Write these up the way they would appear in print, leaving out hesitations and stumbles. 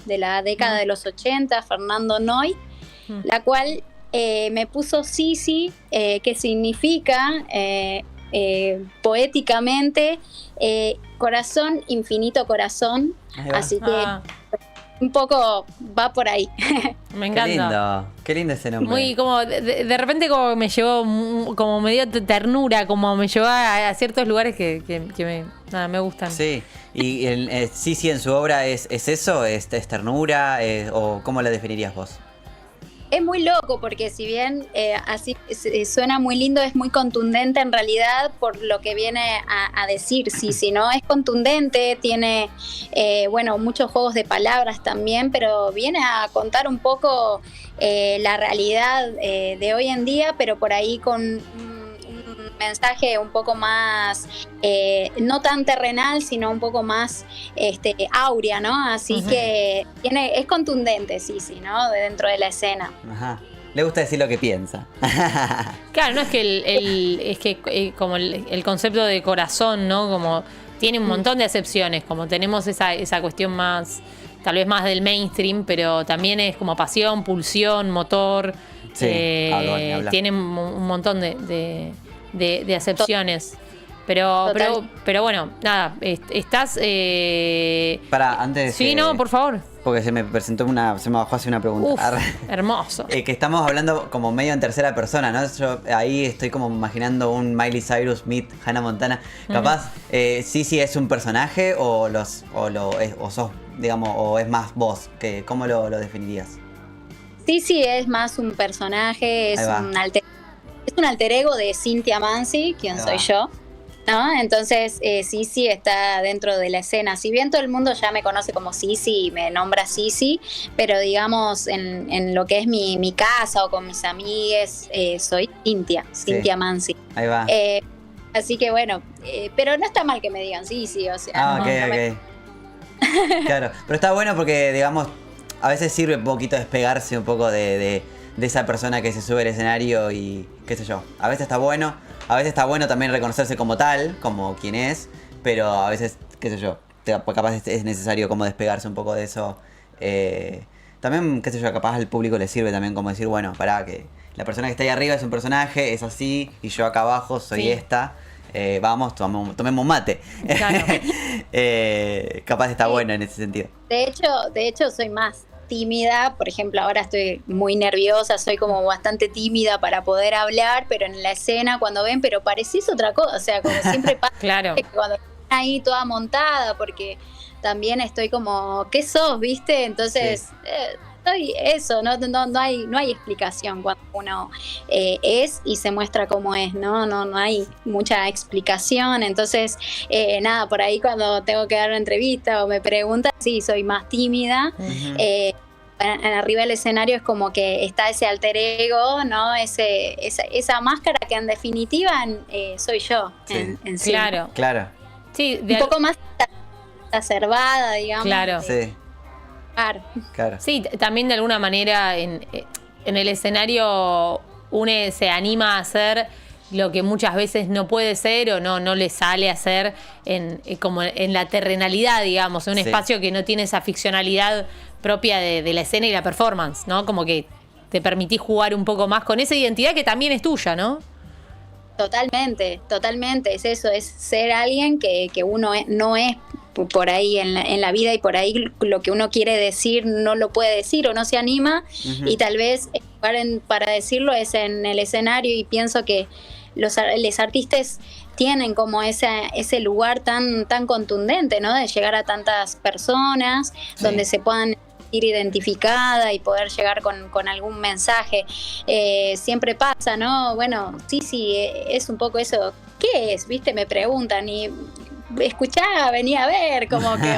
de la década de los 80, Fernando Noy, la cual me puso Sisi, que significa poéticamente corazón, infinito corazón. Así que un poco va por ahí. Me encanta. Qué lindo ese nombre. Muy como, de repente como me llevó, como me dio ternura, como me llevó a ciertos lugares que me gustan. Sí, y Sisi en su obra es eso, es ternura, o ¿cómo la definirías vos? Es muy loco porque si bien así suena muy lindo, es muy contundente en realidad por lo que viene a decir Sisi, ¿no? Es contundente, tiene, muchos juegos de palabras también, pero viene a contar un poco la realidad de hoy en día, pero por ahí con un mensaje un poco más, no tan terrenal, sino un poco más áurea, ¿no? Así que es contundente, sí, ¿no? Dentro de la escena. Ajá. Le gusta decir lo que piensa. Claro, no es que como el concepto de corazón, ¿no? Como tiene un montón de acepciones, como tenemos esa cuestión más, tal vez más del mainstream, pero también es como pasión, pulsión, motor. Sí, tiene un montón de acepciones. Pero bueno, nada, estás... Para, antes... Sí, no, por favor. Porque se me bajó hace una pregunta. Uf, hermoso. Que estamos hablando como medio en tercera persona, ¿no? Yo ahí estoy como imaginando un Miley Cyrus meet Hannah Montana. Capaz, Sisi es un personaje o sos, digamos, o es más vos. ¿Cómo lo definirías? Sisi es más un personaje, es un alter ego de Cynthia Mansi, quien soy yo, ¿no? Entonces Sisi está dentro de la escena. Si bien todo el mundo ya me conoce como Sisi y me nombra Sisi, pero digamos en lo que es mi casa o con mis amigues, soy Cynthia Mansi. Ahí va. Así que bueno, pero no está mal que me digan Sisi, o sea. Ok. Claro, pero está bueno porque, digamos, a veces sirve un poquito despegarse un poco de esa persona que se sube al escenario y qué sé yo. A veces está bueno también reconocerse como tal, como quien es, pero a veces, qué sé yo, capaz es necesario como despegarse un poco de eso. También, qué sé yo, capaz al público le sirve también como decir, bueno, pará, que la persona que está ahí arriba es un personaje, es así, y yo acá abajo soy esta. Vamos, tomemos mate. Claro. Capaz está bueno en ese sentido. De hecho soy más tímida, por ejemplo, ahora estoy muy nerviosa, soy como bastante tímida para poder hablar, pero en la escena cuando ven, pero parecís otra cosa, o sea, como siempre pasa. Claro. Cuando están ahí toda montada, porque también estoy como, ¿qué sos? ¿Viste? Entonces, soy eso, no hay explicación cuando uno es y se muestra como es, no hay mucha explicación. Entonces, nada, por ahí cuando tengo que dar una entrevista o me preguntan, sí, soy más tímida. Arriba del escenario es como que está ese alter ego, ¿no? Esa máscara que en definitiva soy yo. En sí. Claro. Sí, un poco más exacerbada, digamos. Claro. Sí. Claro. Sí, también de alguna manera en el escenario uno se anima a hacer lo que muchas veces no puede ser o no le sale a hacer como en la terrenalidad, digamos, en un espacio que no tiene esa ficcionalidad propia de la escena y la performance, ¿no? Como que te permitís jugar un poco más con esa identidad que también es tuya, ¿no? Totalmente, es eso, es ser alguien que uno no es por ahí en la vida, y por ahí lo que uno quiere decir no lo puede decir o no se anima, y tal vez para decirlo es en el escenario, y pienso que los artistas tienen como ese lugar tan contundente, ¿no? De llegar a tantas personas, donde se puedan ir identificada y poder llegar con algún mensaje. Siempre pasa, ¿no? Bueno, sí, es un poco eso. ¿Qué es? ¿Viste? Me preguntan y escuchá, venía a ver, como que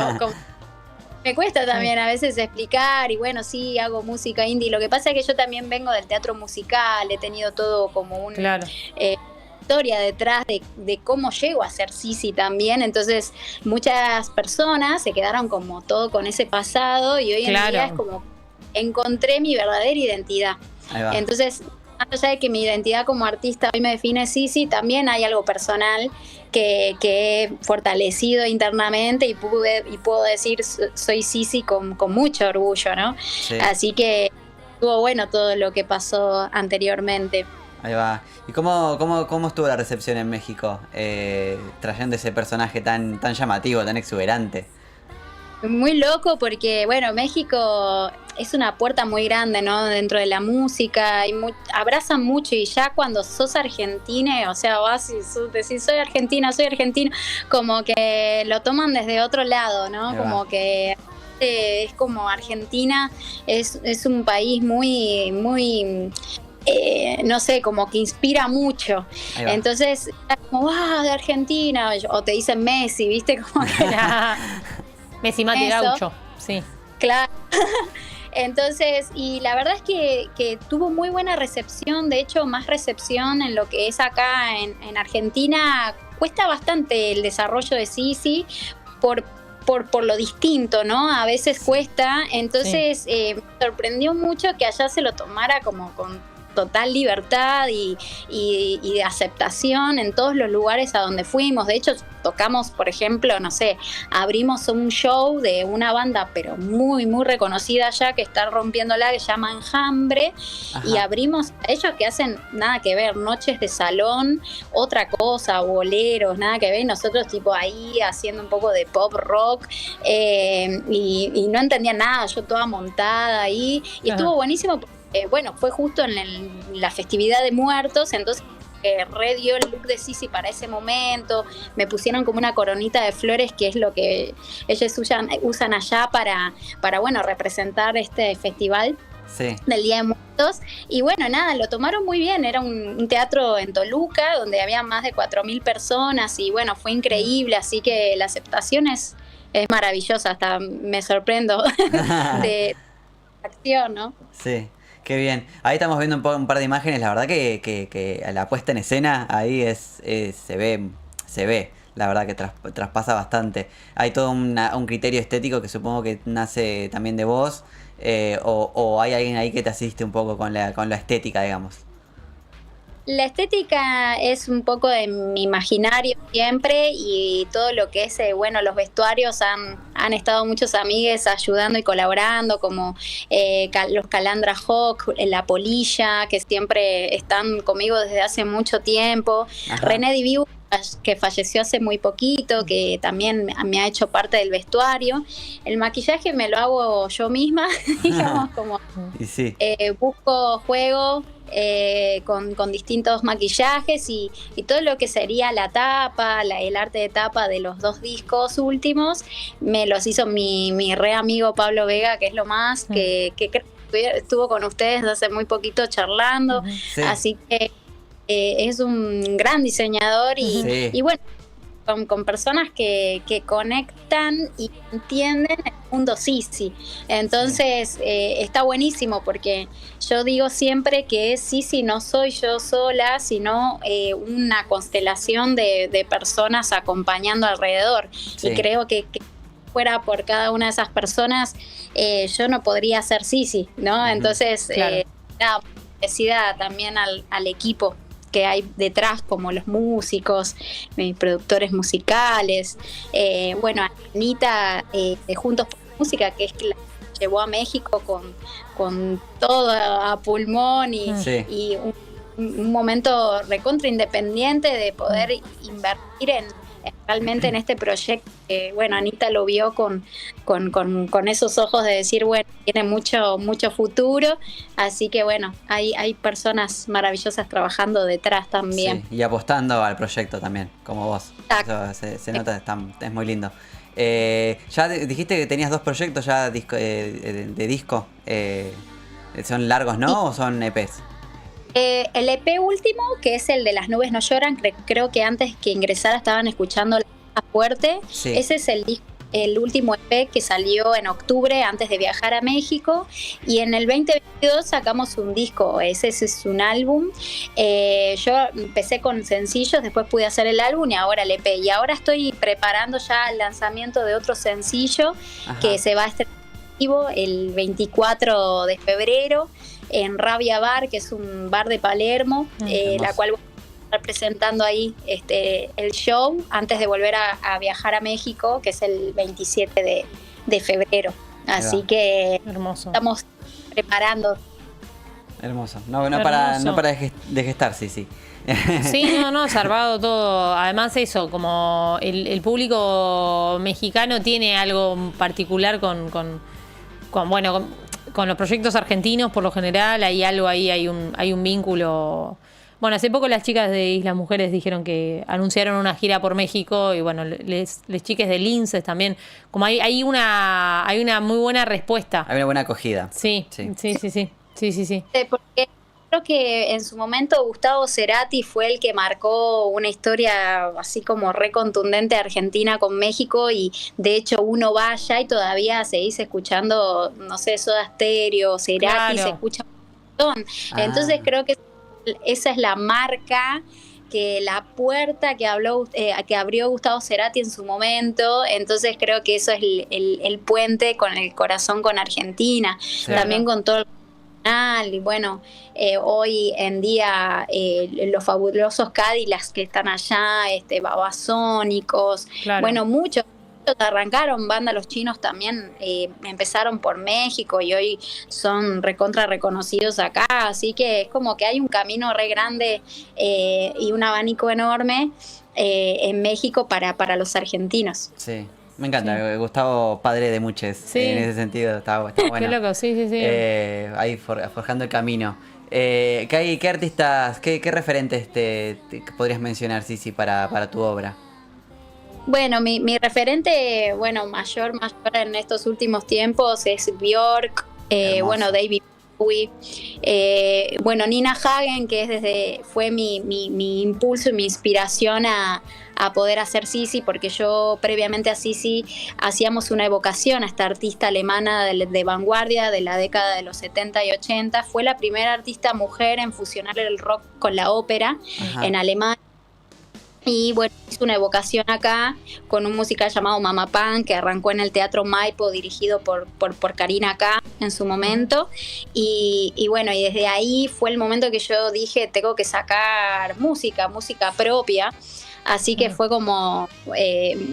me cuesta también a veces explicar, y bueno, sí, hago música indie. Lo que pasa es que yo también vengo del teatro musical, he tenido todo como un... Claro. Historia detrás de cómo llego a ser Sisi también. Entonces muchas personas se quedaron como todo con ese pasado, y hoy en día es como encontré mi verdadera identidad. Entonces, más allá de que mi identidad como artista hoy me define Sisi, también hay algo personal que he fortalecido internamente y puedo decir soy Sisi con mucho orgullo, ¿no? Sí. Así que estuvo bueno todo lo que pasó anteriormente. Ahí va. ¿Y cómo estuvo la recepción en México? Trayendo ese personaje tan llamativo, tan exuberante. Muy loco porque, bueno, México es una puerta muy grande, ¿no? Dentro de la música, y abrazan mucho, y ya cuando sos argentina, o sea, vas y decís soy argentina, como que lo toman desde otro lado, ¿no? Como que es como Argentina es un país muy, muy... no sé, como que inspira mucho. Entonces, como, de Argentina, o te dicen Messi, ¿viste? Como que Messi, Mati, Gaucho, sí. Claro. Entonces, y la verdad es que tuvo muy buena recepción, de hecho, más recepción en lo que es acá en Argentina. Cuesta bastante el desarrollo de Sisi por lo distinto, ¿no? A veces cuesta, entonces me sorprendió mucho que allá se lo tomara como con total libertad y de aceptación en todos los lugares a donde fuimos. De hecho, tocamos, por ejemplo, no sé, abrimos un show de una banda pero muy, muy reconocida allá que está rompiéndola, que se llama Enjambre. Ajá. Y abrimos a ellos que hacen nada que ver, noches de salón, otra cosa, boleros, nada que ver, y nosotros tipo ahí haciendo un poco de pop rock, y no entendía nada, yo toda montada ahí, y estuvo buenísimo. Bueno, fue justo en la festividad de Muertos, entonces redio el look de Sisi para ese momento. Me pusieron como una coronita de flores, que es lo que ellos usan allá para bueno, representar este festival del Día de Muertos. Y bueno, nada, lo tomaron muy bien. Era un teatro en Toluca donde había más de 4.000 personas y bueno, fue increíble, así que la aceptación es maravillosa, hasta me sorprendo de acción, ¿no? Sí. Qué bien. Ahí estamos viendo un par de imágenes. La verdad que la puesta en escena ahí se ve. La verdad que traspasa bastante. Hay todo un criterio estético que supongo que nace también de vos. O hay alguien ahí que te asiste un poco con la estética, digamos. La estética es un poco de mi imaginario siempre, y todo lo que es, bueno, los vestuarios han estado muchos amigues ayudando y colaborando, como los Calandra Hawk, La Polilla, que siempre están conmigo desde hace mucho tiempo. Ajá. René Diviu, que falleció hace muy poquito, que también me ha hecho parte del vestuario. El maquillaje me lo hago yo misma, digamos, como y sí. Busco juego con distintos maquillajes y todo lo que sería la tapa, el arte de tapa de los 2 discos últimos, me los hizo mi re amigo Pablo Vega, que es lo más, que estuvo con ustedes hace muy poquito charlando, así que es un gran diseñador y bueno, con personas que conectan y entienden el mundo Sisi. Entonces está buenísimo, porque yo digo siempre que Sisi no soy yo sola, sino una constelación de personas acompañando alrededor. Y creo que fuera por cada una de esas personas, yo no podría ser Sisi, ¿no? Entonces, nada, agradecida también al equipo que hay detrás, como los músicos, productores musicales, bueno, Anita de Juntos por la Música, que es la que llevó a México con todo a pulmón y un momento recontra independiente de poder invertir realmente en este proyecto. Bueno, Anita lo vio con esos ojos de decir, bueno, tiene mucho futuro, así que bueno, hay personas maravillosas trabajando detrás también. Sí, y apostando al proyecto también, como vos. Eso se nota, es muy lindo. Ya dijiste que tenías 2 proyectos ya de disco. ¿Son largos, no? ¿O son EPs? El EP último, que es el de Las Nubes No Lloran, creo que antes que ingresara estaban escuchando La Fuerte. Ese es el último EP que salió en octubre, antes de viajar a México, y en el 2022 sacamos un disco. Ese es un álbum. Yo empecé con sencillos, después pude hacer el álbum y ahora el EP, y ahora estoy preparando ya el lanzamiento de otro sencillo. Ajá. Que se va a estrenar el 24 de febrero en Rabia Bar, que es un bar de Palermo, la cual estar presentando ahí el show antes de volver a viajar a México, que es el 27 de febrero. Así que hermoso. Estamos preparando. Hermoso. No Hermoso. para de gestar, sí. Sí, zarpado todo. Además eso, como el público mexicano tiene algo particular con los proyectos argentinos por lo general, hay algo ahí, hay un vínculo. Bueno, hace poco las chicas de Islas Mujeres dijeron que anunciaron una gira por México y bueno, les chiques de Linces también. Como hay una muy buena respuesta. Hay una buena acogida. Sí. Porque creo que en su momento Gustavo Cerati fue el que marcó una historia así como re contundente de Argentina con México, y de hecho uno va allá y todavía seguís escuchando, no sé, Soda Stereo, Cerati, Claro. se escucha un montón. Entonces creo que esa es la marca, que la puerta que abrió Gustavo Cerati en su momento. Entonces creo que eso es el puente con el corazón con Argentina, Claro. también con todo el y bueno, hoy en día los fabulosos Cadillacs que están allá, Babasónicos, Claro. bueno, muchos arrancaron, banda Los Chinos también empezaron por México y hoy son recontra reconocidos acá, así que es como que hay un camino re grande y un abanico enorme en México para los argentinos. Sí. Me encanta, Gustavo, padre de muchos, Sí. en ese sentido, está bueno. Qué loco, sí. Ahí forjando el camino. ¿Qué artistas, qué referentes te podrías mencionar, Sisi, para tu obra? Bueno, mi referente, mayor en estos últimos tiempos es Björk, Hermoso. David Bowie, Nina Hagen, que fue mi impulso y mi inspiración a poder hacer Sisi, porque yo previamente a Sisi hacíamos una evocación a esta artista alemana de vanguardia de la década de los 70 y 80. Fue la primera artista mujer en fusionar el rock con la ópera. Ajá. En Alemania. Y bueno, hizo una evocación acá con un musical llamado Mama Pan, que arrancó en el Teatro Maipo, dirigido por Karina K en su momento. Y desde ahí fue el momento que yo dije, tengo que sacar música propia. Así que fue como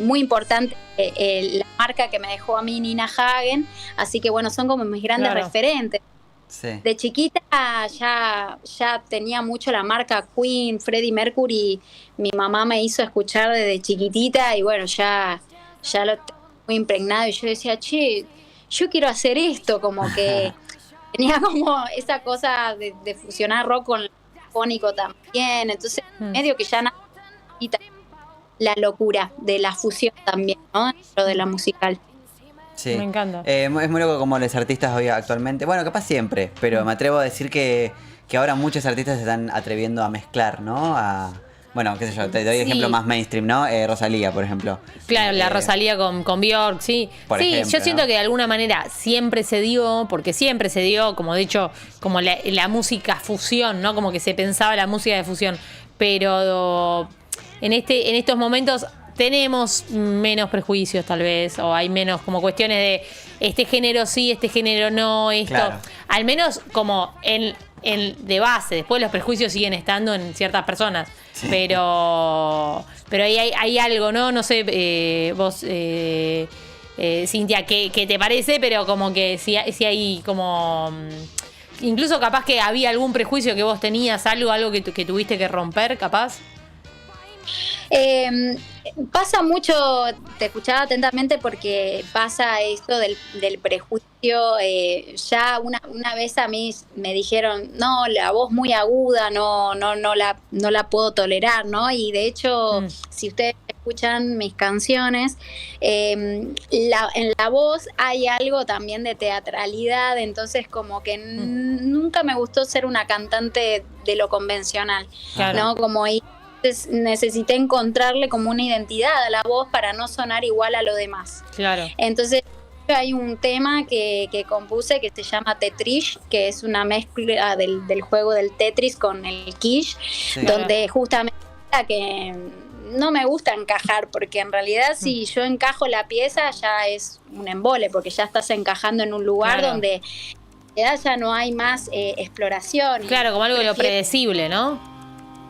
muy importante la marca que me dejó a mí Nina Hagen. Así que bueno, son como mis grandes referentes. Sí. De chiquita ya tenía mucho la marca Queen, Freddie Mercury. Mi mamá me hizo escuchar desde chiquitita y bueno, ya lo tengo muy impregnado. Y yo decía, che, yo quiero hacer esto, como que tenía como esa cosa de fusionar rock con el fónico también. Entonces, medio que ya la locura de la fusión también, ¿no? Lo de la musical. Sí. Me encanta. Es muy loco como los artistas hoy actualmente, bueno, capaz siempre, pero me atrevo a decir que ahora muchos artistas se están atreviendo a mezclar, ¿no? Bueno, qué sé yo, te doy ejemplo más mainstream, ¿no? Rosalía, por ejemplo. Claro, la Rosalía con Björk, sí. Por sí, ejemplo, yo siento ¿no? que de alguna manera siempre se dio, como de hecho, como la música fusión, ¿no? Como que se pensaba la música de fusión. Pero en estos momentos tenemos menos prejuicios tal vez, o hay menos como cuestiones de este género sí, este género no, esto. Claro. Al menos como de base, después los prejuicios siguen estando en ciertas personas. Sí. Pero hay algo, ¿no? No sé, vos, Cintia, ¿qué te parece? Pero como que si hay como... Incluso capaz que había algún prejuicio que vos tenías, algo que tuviste que romper, capaz. Pasa mucho, te escuchaba atentamente porque pasa esto del prejuicio. Ya una vez a mí me dijeron, no, la voz muy aguda, no la puedo tolerar, ¿no? Y de hecho, si ustedes escuchan mis canciones, en la voz hay algo también de teatralidad, entonces como que nunca me gustó ser una cantante de lo convencional, claro. ¿No? Como necesité encontrarle como una identidad a la voz para no sonar igual a lo demás. Claro. Entonces hay un tema que compuse que se llama Tetris, que es una mezcla del juego del Tetris con el quiche, sí. Donde justamente que no me gusta encajar, porque en realidad si yo encajo la pieza ya es un embole, porque ya estás encajando en un lugar donde ya no hay más exploración. Claro, como algo de lo predecible, ¿no?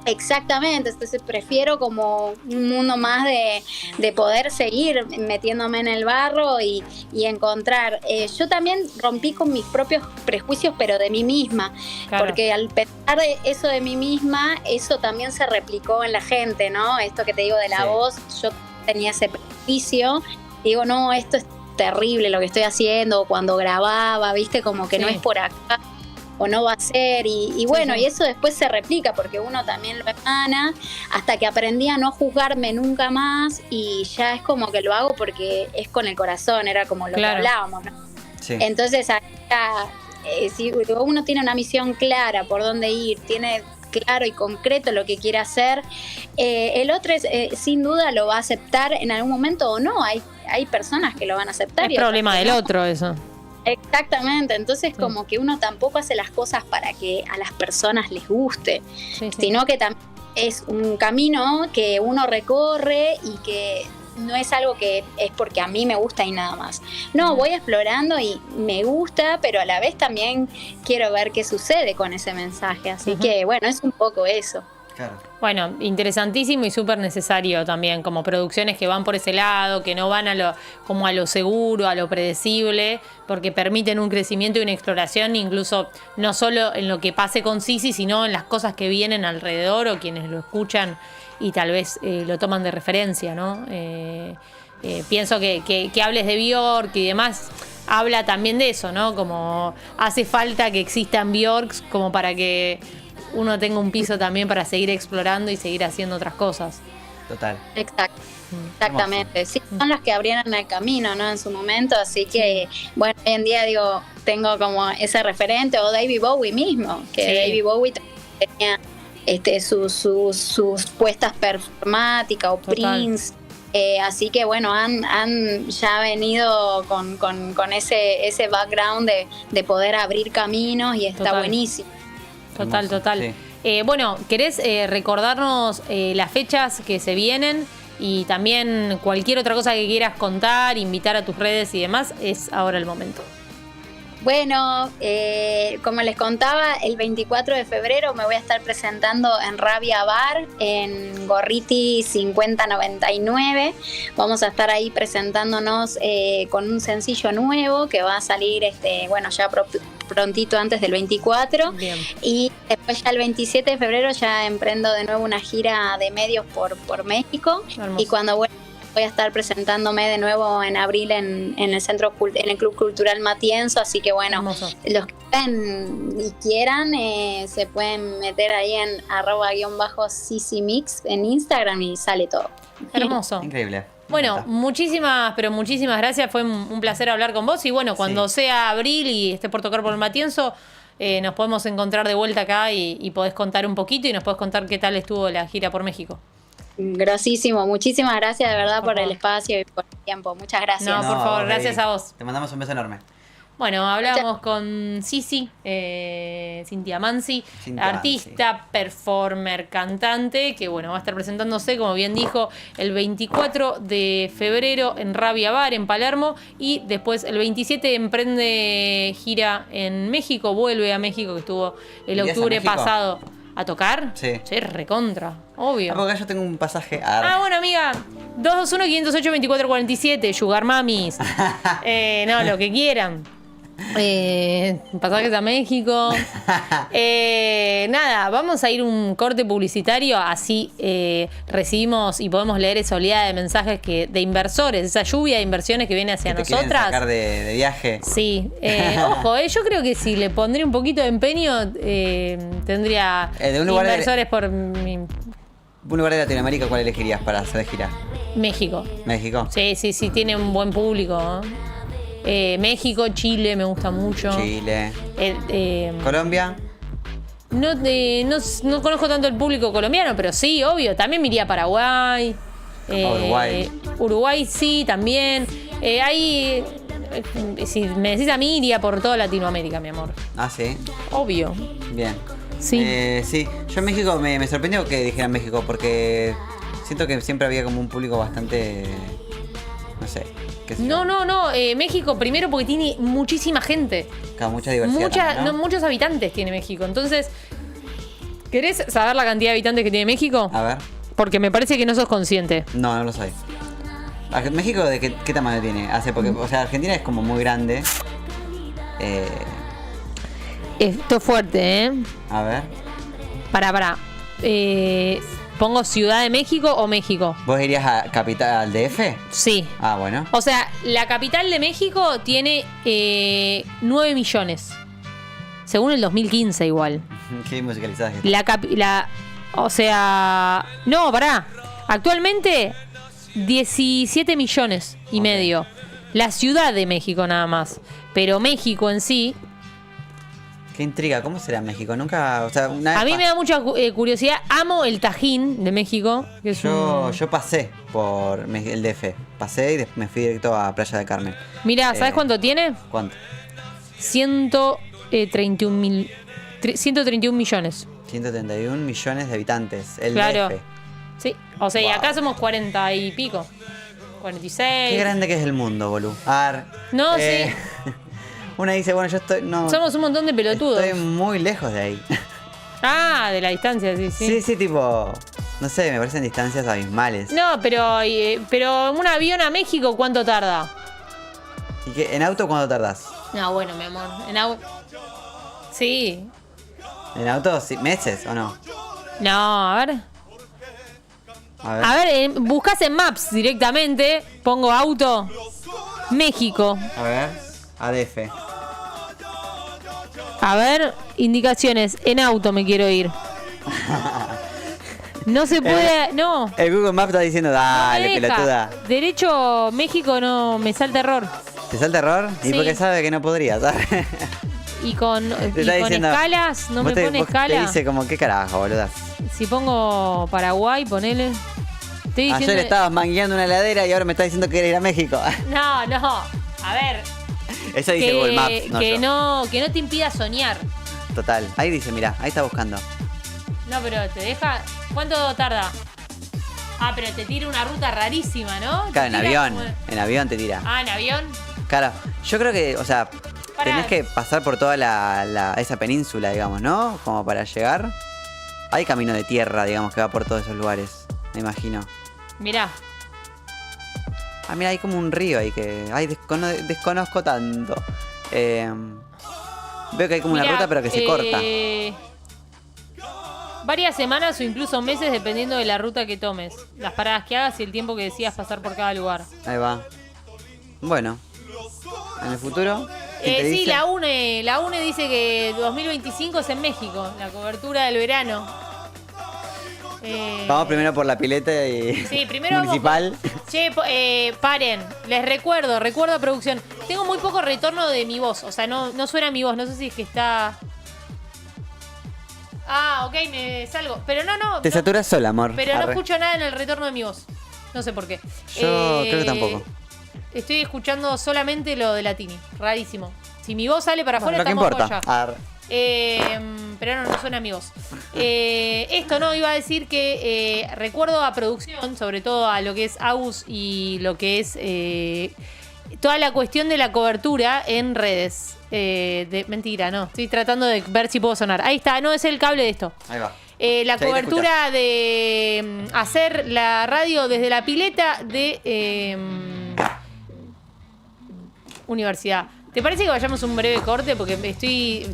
Exactamente, entonces prefiero como un mundo más de poder seguir metiéndome en el barro y encontrar. Yo también rompí con mis propios prejuicios, pero de mí misma, Claro. porque al pensar de eso de mí misma, eso también se replicó en la gente, ¿no? Esto que te digo de la Sí. voz, yo tenía ese prejuicio, digo, no, esto es terrible lo que estoy haciendo, cuando grababa, viste, como que no Sí. es por acá o no va a ser, y bueno, sí. y eso después se replica porque uno también lo emana, hasta que aprendí a no juzgarme nunca más, y ya es como que lo hago porque es con el corazón, era como lo Claro. que hablábamos, ¿no? Sí. Entonces acá, si uno tiene una misión clara por dónde ir, tiene claro y concreto lo que quiere hacer, el otro sin duda lo va a aceptar en algún momento o no, hay personas que lo van a aceptar. Es y otras problema que del no. otro eso. Exactamente, entonces como que uno tampoco hace las cosas para que a las personas les guste, Sí, sí. sino que también es un camino que uno recorre y que no es algo que es porque a mí me gusta y nada más. No, voy explorando y me gusta, pero a la vez también quiero ver qué sucede con ese mensaje, así Ujú. que bueno, es un poco eso. Claro. Bueno, interesantísimo y súper necesario también, como producciones que van por ese lado, que no van como a lo seguro, a lo predecible, porque permiten un crecimiento y una exploración, incluso no solo en lo que pase con Sisi, sino en las cosas que vienen alrededor o quienes lo escuchan y tal vez lo toman de referencia, ¿no? Pienso que hables de Björk y demás, habla también de eso, ¿no? Como hace falta que existan Björks como para que uno tenga un piso también para seguir explorando y seguir haciendo otras cosas. Total. Exacto. Exactamente, sí, son las que abrieron el camino, ¿no? En su momento, así que, bueno, hoy en día digo, tengo como ese referente, o David Bowie mismo, que Sí. David Bowie tenía sus puestas performáticas, o Total. Prince, así que bueno, han ya venido con ese background de poder abrir caminos y está Total. buenísimo. Total, Hermoso, total. sí. Bueno, ¿querés recordarnos las fechas que se vienen? Y también cualquier otra cosa que quieras contar, invitar a tus redes y demás, es ahora el momento. Bueno, como les contaba, el 24 de febrero me voy a estar presentando en Rabia Bar, en Gorriti 5099. Vamos a estar ahí presentándonos con un sencillo nuevo que va a salir, ya prontito antes del 24. Bien. Y después ya el 27 de febrero ya emprendo de nuevo una gira de medios por México. Hermoso. Y cuando voy a estar presentándome de nuevo en abril en el Club Cultural Matienzo, así que bueno, Hermoso. los que ven y quieran se pueden meter ahí en @_sisimix en Instagram y sale todo. Hermoso. Increíble. Me Bueno, encanta. muchísimas gracias. Fue un placer hablar con vos. Y bueno, cuando sea abril y esté por tocar por el Matienzo, nos podemos encontrar de vuelta acá y podés contar un poquito y nos podés contar qué tal estuvo la gira por México. Grosísimo, muchísimas gracias de verdad por el favor. espacio y por el tiempo. Muchas gracias. No, por favor, vos, gracias baby. a vos. Te mandamos un beso enorme. Bueno, hablamos con Sisi, Cintia Mansi, Cintia artista, performer, cantante, que bueno, va a estar presentándose, como bien dijo, el 24 de febrero en Rabia Bar, en Palermo, y después el 27 emprende gira en México, vuelve a México, que estuvo el ¿Irías a octubre México? pasado. ¿A tocar? Sí. Recontra, obvio. Porque acá yo tengo un pasaje Bueno, amiga, 221-508-2447, Sugar Mamis. No, lo que quieran. Pasajes a México. Nada, vamos a ir un corte publicitario, así recibimos y podemos leer esa oleada de mensajes de inversores, esa lluvia de inversiones que viene hacia que te quieren nosotras. sacar de viaje. Sí, ojo, yo creo que si le pondría un poquito de empeño, tendría De un lugar de- inversores por Un lugar de Latinoamérica, ¿cuál elegirías para hacer gira? México. México. Sí, tiene un buen público, ¿no? México, Chile me gusta mucho. Chile. Eh, Colombia. no conozco tanto el público colombiano, pero sí, obvio. También me iría a Paraguay. Uruguay. Uruguay sí, también. Si me decís a mí, iría por toda Latinoamérica, mi amor. Ah, sí. Obvio. Bien. Sí. Sí. Yo en México me sorprendió que dijeran México porque siento que siempre había como un público bastante. No sé. Qué sé yo. No. México primero porque tiene muchísima gente. Claro, mucha diversidad. también, ¿no? Muchos habitantes tiene México. Entonces, ¿Querés saber la cantidad de habitantes que tiene México? A ver. Porque me parece que no sos consciente. No, no lo soy. ¿México de qué tamaño tiene? Porque, o sea, Argentina es como muy grande. Esto es fuerte, ¿eh? A ver. Pará. ¿Pongo Ciudad de México o México? ¿Vos irías a capital, al DF? Sí. Ah, bueno. O sea, la capital de México tiene 9 millones. Según el 2015 igual. Qué musicalizada que está. O sea... No, pará. Actualmente 17 millones y medio. La Ciudad de México nada más. Pero México en sí... Qué intriga, ¿cómo será México? Nunca, o sea, una vez A mí me da mucha curiosidad. Amo el Tajín de México. Que es yo pasé por el DF. Pasé y me fui directo a Playa del Carmen. Mira, ¿sabes cuánto tiene? ¿Cuánto? 131 millones. 131 millones de habitantes. El Claro. DF. Sí. O sea, y Wow. acá somos 40 y pico. 46. Qué grande que es el mundo, boludo. No, sí. Una dice, bueno, yo estoy... No, Somos un montón de pelotudos. estoy muy lejos de ahí. Ah, de la distancia, sí. Sí, tipo... No sé, me parecen distancias abismales. No, pero un avión a México, ¿cuánto tarda? ¿Y qué, en auto cuánto tardás? No, bueno, mi amor. Sí. ¿En auto sí, meses o no? No, a ver. A ver. A ver, buscas en Maps directamente. Pongo auto. México. A ver. ADF. A ver, indicaciones. En auto me quiero ir. No se puede. No. El Google Maps está diciendo, No me dale, deja. pelotuda. Derecho México no me salta error. ¿Te salta error? Y Sí. porque sabe que no podría, ¿sabes? Y con Te está diciendo, escalas, no me pone vos escala. Te dice como, ¿qué carajo, boluda? Si pongo Paraguay, ponele. Estoy diciendo. Ayer estabas mangueando una heladera y ahora me estás diciendo que querés ir a México. No. A ver. Eso dice Google Maps, no yo. Que no te impida soñar. Total. Ahí dice, mirá, ahí está buscando. No, pero te deja. ¿Cuánto tarda? Ah, pero te tira una ruta rarísima, ¿no? Claro, en Te tira avión. como- En avión te tira. Ah, en avión. Claro, yo creo que, o sea, Pará. tenés que pasar por toda esa península, digamos, ¿no? Como para llegar. Hay camino de tierra, digamos, que va por todos esos lugares, me imagino. Mirá. Ah, mira, hay como un río ahí que... Ay, desconozco tanto. Veo que hay como una Mirá, ruta, pero que se corta. Varias semanas o incluso meses dependiendo de la ruta que tomes, las paradas que hagas y el tiempo que decidas pasar por cada lugar. Ahí va. Bueno. En el futuro... ¿quién te Sí, dice? la UNE dice que 2025 es en México, la cobertura del verano. Vamos primero por la pileta y... Sí, primero municipal. vamos con- Che, paren, les recuerdo a producción. Tengo muy poco retorno de mi voz, o sea, no suena mi voz, no sé si es que está... Ah, ok, me salgo. Pero no. Te saturas sola, amor. Pero no Arre. escucho nada en el retorno de mi voz. No sé por qué. Yo creo que tampoco. Estoy escuchando solamente lo de Latini. Rarísimo. Si mi voz sale para afuera, Lo que estamos importa. allá. Arre. Pero no suena mi voz. Esto no, iba a decir que recuerdo a producción, sobre todo a lo que es Agus y lo que es toda la cuestión de la cobertura en redes. Mentira, no. Estoy tratando de ver si puedo sonar. Ahí está, no es el cable de esto. Ahí va. La Sí, ahí te cobertura de hacer la radio desde la pileta de universidad. ¿Te parece que vayamos a un breve corte? Porque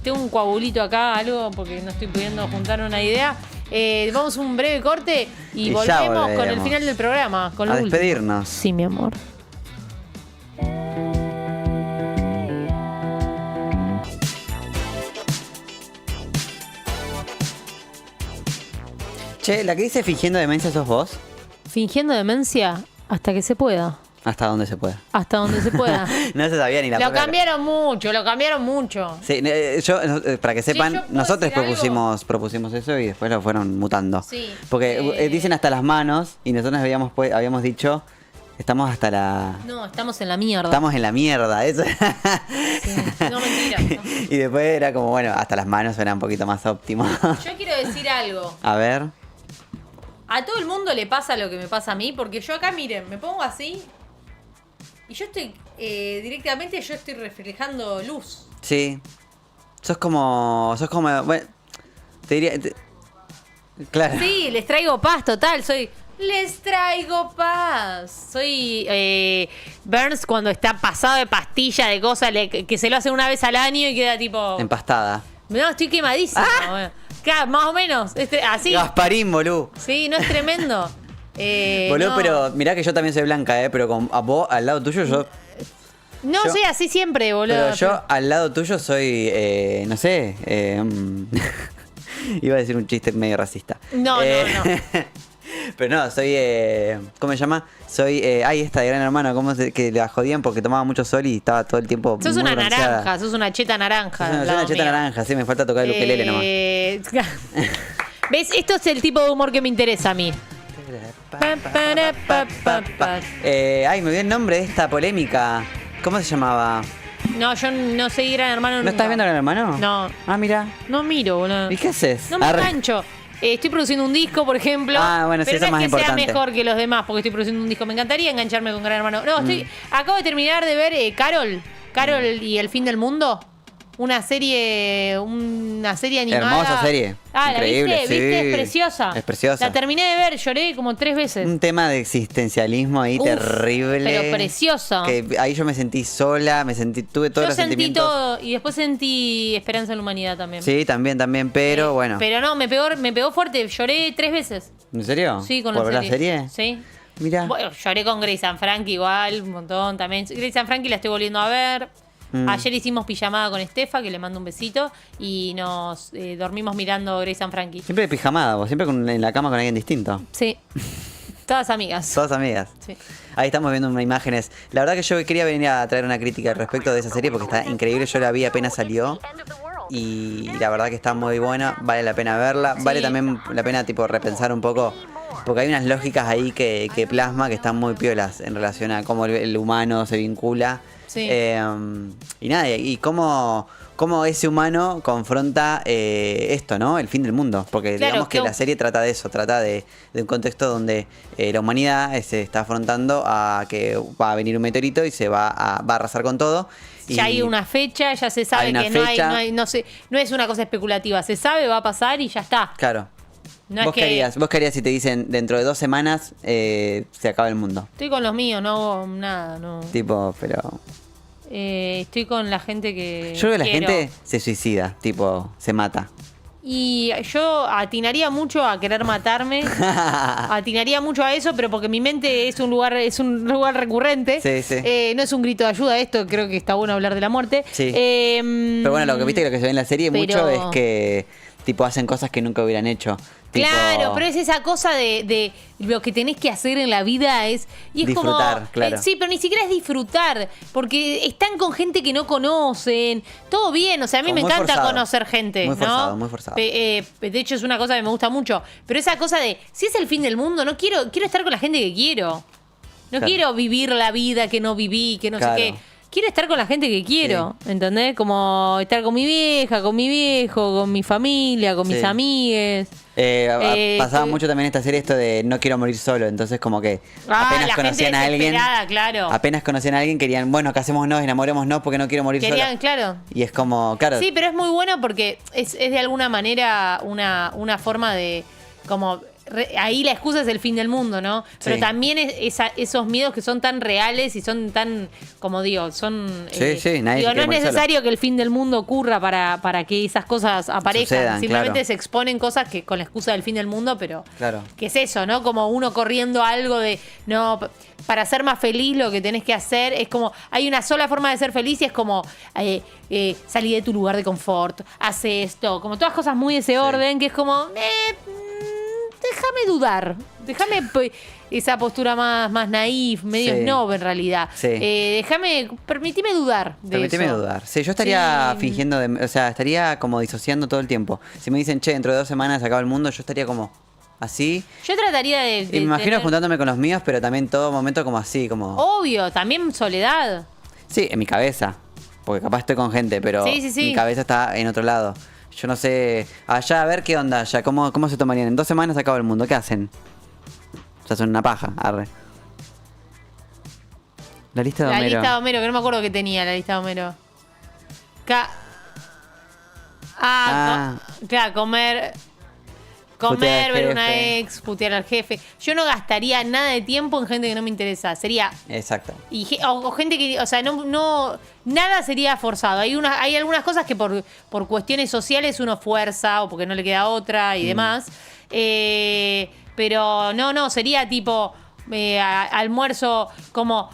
tengo un coagulito acá, algo, porque no estoy pudiendo juntar una idea. Vamos a un breve corte y Y ya volvemos con el volveremos. final del programa. Con lo A último. despedirnos. Sí, mi amor. Che, la que dice fingiendo demencia sos vos. Fingiendo demencia hasta que se pueda. Hasta donde se pueda. Hasta donde se pueda. No se sabía ni la Lo propia- cambiaron mucho. Sí, para que sepan, yo puedo nosotros decir propusimos eso y después lo fueron mutando. Sí. Porque dicen hasta las manos y nosotros habíamos dicho, estamos hasta la... No, estamos en la mierda. Estamos en la mierda, eso. Sí. No, mentira. No. Y después era como, bueno, hasta las manos suena un poquito más óptimo. Yo quiero decir algo. A ver. A todo el mundo le pasa lo que me pasa a mí, porque yo acá, miren, me pongo así y yo estoy directamente, yo estoy reflejando luz. Sí. Sos como, bueno, te diría, Claro. Sí, les traigo paz, total. Les traigo paz. Soy Burns cuando está pasado de pastilla, de cosas, que se lo hace una vez al año y queda tipo... Empastada. No, estoy quemadísima. Bueno. Claro, más o menos. Así. Gasparín, boludo. Sí, no es tremendo. Boludo, no. pero mirá que yo también soy blanca, pero a vos, al lado tuyo, yo... No, soy así siempre, boludo. Pero yo al lado tuyo soy, no sé, iba a decir un chiste medio racista. No. Pero no, soy, ¿cómo se llama? Soy, esta de Gran Hermano, que la jodían porque tomaba mucho sol y estaba todo el tiempo Sos muy una bronceada. naranja, sos una cheta naranja. Soy una cheta naranja, sí, me falta tocar el ukelele nomás. ¿Ves? Esto es el tipo de humor que me interesa a mí. Me olvidé el nombre de esta polémica. ¿Cómo se llamaba? No, yo no seguí Gran Hermano nunca. ¿No estás viendo Gran Hermano? No. Ah, mira. No miro, boludo. ¿Y qué haces? No me engancho. Estoy produciendo un disco, por ejemplo. Ah, bueno, sí, pero eso no es es más que importante. sea mejor que los demás porque estoy produciendo un disco. Me encantaría engancharme con Gran Hermano. No, acabo de terminar de ver Carol y el fin del mundo. Una serie animada. Hermosa serie. Increíble, ¿la viste? sí. ¿Viste? Es preciosa. Es preciosa. La terminé de ver, lloré como 3 veces. Un tema de existencialismo ahí Uf, terrible. pero precioso. Que ahí yo me sentí sola, tuve todos Yo los sentí sentimientos. todo y después sentí esperanza en la humanidad también. Sí, también, pero bueno. Pero no, me pegó fuerte. Lloré 3 veces. ¿En serio? Sí, con ¿Por la la serie? Sí. Mira. Bueno, lloré con Grace and Frankie igual, un montón también. Grace and Frankie la estoy volviendo a ver. Ayer hicimos pijamada con Estefa, que le mando un besito, y nos dormimos mirando Grace and Frankie. Siempre de pijamada, vos, siempre en la cama con alguien distinto. Sí. Todas amigas. Todas amigas. Sí. Ahí estamos viendo unas imágenes. La verdad que yo quería venir a traer una crítica al respecto de esa serie porque está increíble. Yo la vi apenas salió. Y la verdad que está muy buena. Vale la pena verla. Sí. Vale también la pena tipo repensar un poco. Porque hay unas lógicas ahí que plasma que están muy piolas en relación a cómo el humano se vincula. Sí. Y nada, y cómo ese humano confronta esto, ¿no? El fin del mundo. Porque Claro, digamos que la serie trata de eso, trata de un contexto donde la humanidad se está afrontando a que va a venir un meteorito y se va a arrasar con todo. Ya hay una fecha, ya se sabe una que fecha. no es una cosa especulativa. Se sabe, va a pasar y ya está. Claro. No ¿Vos es que qué harías? ¿Vos qué harías si te dicen dentro de 2 semanas se acaba el mundo? Estoy con los míos, no hago nada, no. Tipo, pero... Estoy con la gente que Yo creo que la quiero. gente se suicida, tipo, se mata. Y yo atinaría mucho a querer matarme. Atinaría mucho a eso, pero porque mi mente es un lugar recurrente. Sí, sí. No es un grito de ayuda esto, creo que está bueno hablar de la muerte. Sí. Pero bueno, lo que viste que lo que se ve en la serie mucho es que tipo hacen cosas que nunca hubieran hecho. Tipo, claro, pero es esa cosa de lo que tenés que hacer en la vida y es disfrutar, como, claro. sí, pero ni siquiera es disfrutar, porque están con gente que no conocen, todo bien, o sea, a mí Como me muy encanta forzado. conocer gente, Muy ¿no? forzado, muy forzado. De hecho es una cosa que me gusta mucho, pero esa cosa de, si es el fin del mundo, no quiero estar con la gente que quiero. No Claro. quiero vivir la vida que no viví, que no Claro. sé qué. Quiero estar con la gente que quiero, ¿entendés? Como estar con mi vieja, con mi viejo, con mi familia, con mis Sí. amigues. Pasaba mucho también esta serie esto de no quiero morir solo, entonces como que apenas la conocían gente a alguien, desesperada, claro. apenas conocían a alguien querían, bueno, casémonos, enamorémonos porque no quiero morir Querían, solo. claro. Y es como, claro, Sí, pero es muy bueno porque es de alguna manera una forma de como ahí la excusa es el fin del mundo, ¿no? Pero Sí. también esos miedos que son tan reales y son tan, como digo, son... Sí, nadie digo, se quiere no es morir necesario que el fin del mundo ocurra para que esas cosas aparezcan. Sucedan, Simplemente claro. se exponen cosas que con la excusa del fin del mundo, pero... Claro. ¿Qué es eso, no? Como uno corriendo algo de... No, para ser más feliz lo que tenés que hacer es como... Hay una sola forma de ser feliz y es como... salir de tu lugar de confort, hace esto, como todas cosas muy de ese orden, que es como... déjame dudar. Esa postura más naif, medio Sí. snob en realidad. Sí. Permitime dudar de Permíteme eso. dudar. Sí, yo estaría Sí. fingiendo, o sea, estaría como disociando todo el tiempo. Si me dicen, che, dentro de 2 semanas se acaba el mundo, yo estaría como así. Yo trataría de Y me imagino tener- juntándome con los míos, pero también todo momento como así, como... Obvio, también soledad. Sí, en mi cabeza. Porque capaz estoy con gente, pero Sí, sí, sí. mi cabeza está en otro lado. Yo no sé. Allá, a ver qué onda allá. ¿Cómo se tomarían? En 2 semanas se acaba el mundo. ¿Qué hacen? O sea, son una paja. Arre. La lista de La Homero. lista de Homero, que no me acuerdo qué tenía la lista de Homero. Claro, comer Comer, al ver una jefe. ex, putear al jefe. Yo no gastaría nada de tiempo en gente que no me interesa. Sería... Exacto. O gente que... O sea, no nada sería forzado. Hay algunas cosas que por cuestiones sociales uno fuerza o porque no le queda otra y demás. Pero no, sería tipo... almuerzo como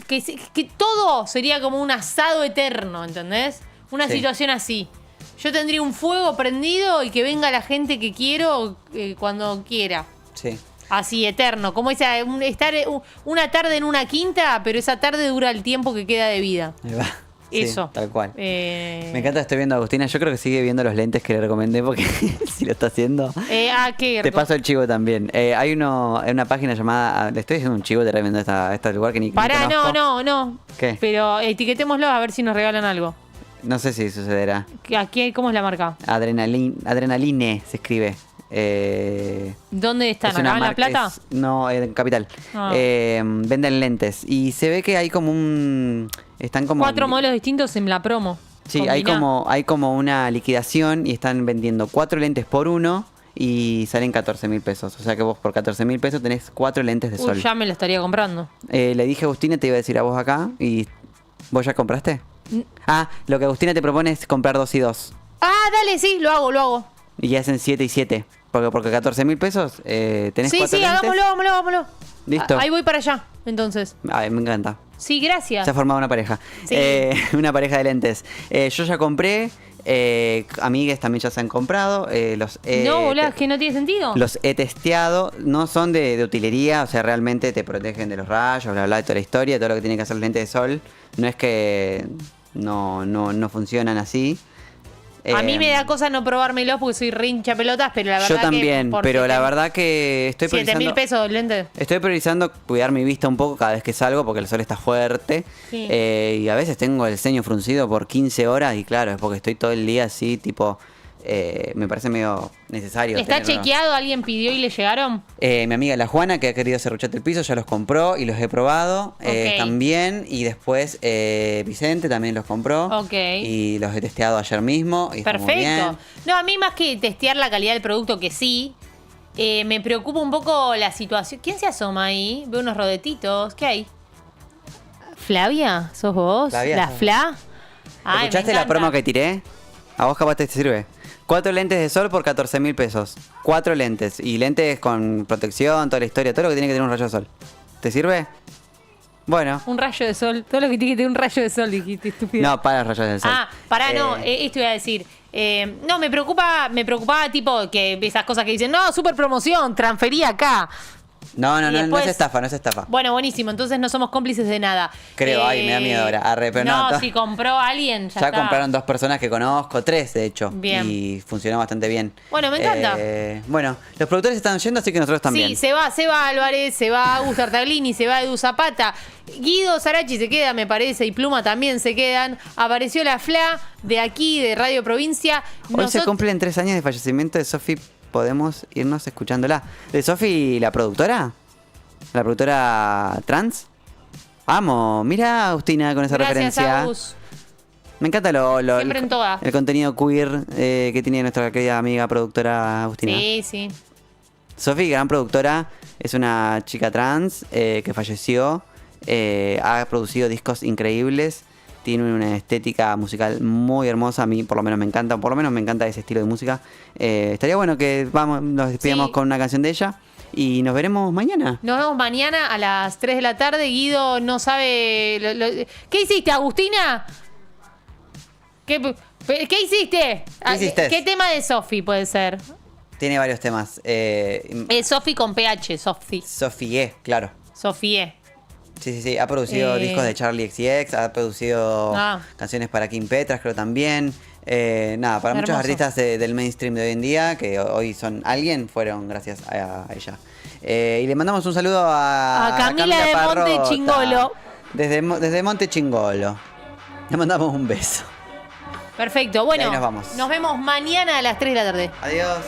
que todo sería como un asado eterno, ¿entendés? Una Sí. situación así. Yo tendría un fuego prendido y que venga la gente que quiero cuando quiera. Sí. Así, eterno. Como estar una tarde en una quinta, pero esa tarde dura el tiempo que queda de vida. Ahí va. Sí, Eso. tal cual. Me Me encanta, estoy viendo a Agustina. Yo creo que sigue viendo los lentes que le recomendé porque si lo está haciendo. ¿Qué? Te paso el chivo también. Hay una página llamada. Le estoy diciendo un chivo, te recomiendo este lugar que ni Pará, conozco. no. ¿Qué? Pero etiquetémoslo a ver si nos regalan algo. No sé si sucederá. ¿Cómo es la marca? Adrenaline se escribe. ¿Dónde están? Es ¿Acá una en La marca- Plata? no, en Capital. Ah. Venden lentes. Y se ve que hay como un. Están como. 4 modelos distintos en la promo. Sí, Combiná. hay como una liquidación y están vendiendo 4 lentes por uno y salen 14.000 pesos. O sea que vos por 14.000 pesos tenés 4 lentes de sol. Uy, ya me lo estaría comprando. Le dije a Agustina, te iba a decir a vos acá y. ¿Vos ya compraste? Lo que Agustina te propone es comprar 2 y 2. Dale, sí, lo hago. Y ya hacen 7 y 7. Porque 14.000 pesos tenés 4 Sí, lentes. hagámoslo. Listo. Ahí voy para allá, entonces. Ay, me encanta. Sí, gracias. Se ha formado una pareja. Sí. Una pareja de lentes. Yo ya compré. Amigues también ya se han comprado. No, boludo, es que no tiene sentido. Los he testeado. No son de utilería. O sea, realmente te protegen de los rayos, bla, bla, de toda la historia. Todo lo que tiene que hacer los lentes de sol. No es que no funcionan así. A mí me da cosa no probármelos porque soy re hincha pelotas, pero la verdad Yo también, que... por pero la 7.000 verdad que estoy 7.000 pesos el lente. Estoy priorizando cuidar mi vista un poco cada vez que salgo porque el sol está fuerte. Sí. Y a veces tengo el ceño fruncido por 15 horas y claro, es porque estoy todo el día así, tipo, me parece medio necesario. ¿Está tenerlo. chequeado? ¿Alguien pidió y le llegaron? Mi amiga la Juana, que ha querido serrucharte el piso, ya los compró y los he probado Ok. también. Y después Vicente también los compró. Ok. Y los he testeado ayer mismo. Y está muy bien. Perfecto. No, a mí más que testear la calidad del producto, que sí, me preocupa un poco la situación. ¿Quién se asoma ahí? Veo unos rodetitos. ¿Qué hay? ¿Flavia? ¿Sos vos? Flavia, ¿La sos vos. Fla? Ay, ¿Escuchaste me la encanta. promo que tiré? A vos capaz te sirve. 4 lentes de sol por 14.000 pesos. 4 lentes. Y lentes con protección, toda la historia, todo lo que tiene que tener un rayo de sol. ¿Te sirve? Bueno. Un rayo de sol. Todo lo que tiene que tener un rayo de sol, dijiste, estúpido. No, para rayos del sol. No, esto iba a decir. No, me preocupaba tipo que esas cosas que dicen, no, super promoción, transferí acá. No, y no después- es estafa, no es estafa. Bueno, buenísimo, entonces no somos cómplices de nada. Creo, ay, me da miedo ahora. Arre, pero no, no, si compró alguien, ya Ya está. compraron 2 personas que conozco, 3 de hecho. Bien. Y funcionó bastante bien. Bueno, me encanta. Bueno, los productores están yendo, así que nosotros también. Sí, se va Álvarez, se va Augusto Artaglini, se va Edu Zapata. Guido Sarachi se queda, me parece, y Pluma también se quedan. Apareció la Fla de aquí, de Radio Provincia. Hoy se cumplen 3 años de fallecimiento de Sofi. Podemos irnos escuchándola. ¿De Sofi, la productora? ¿La productora trans? Vamos, mira Agustina con esa Gracias, referencia. Agus. Me encanta Siempre en toda. el contenido queer que tiene nuestra querida amiga productora Agustina. Sí. Sofi, gran productora, es una chica trans que falleció. Ha producido discos increíbles. Tiene una estética musical muy hermosa. A mí por lo menos me encanta ese estilo de música. Estaría bueno que nos despidamos Sí. con una canción de ella. Y nos veremos mañana. Nos vemos mañana a las 3 de la tarde. Guido no sabe... ¿Qué hiciste, Agustina? ¿Qué hiciste? ¿Qué hiciste? ¿Qué tema de Sofi puede ser? Tiene varios temas. Sofi con PH, Sofi. Sofie, claro. Sofie. Sí. Ha producido discos de Charlie XCX, ha producido canciones para Kim Petras, creo también. Para muchos Hermoso. artistas del mainstream de hoy en día, que hoy son alguien, fueron gracias a ella. Y le mandamos un saludo a Camila de Parrota, Monte Chingolo. Desde Monte Chingolo. Le mandamos un beso. Perfecto. Y Bueno, ahí nos vamos. nos vemos mañana a las 3 de la tarde. Adiós.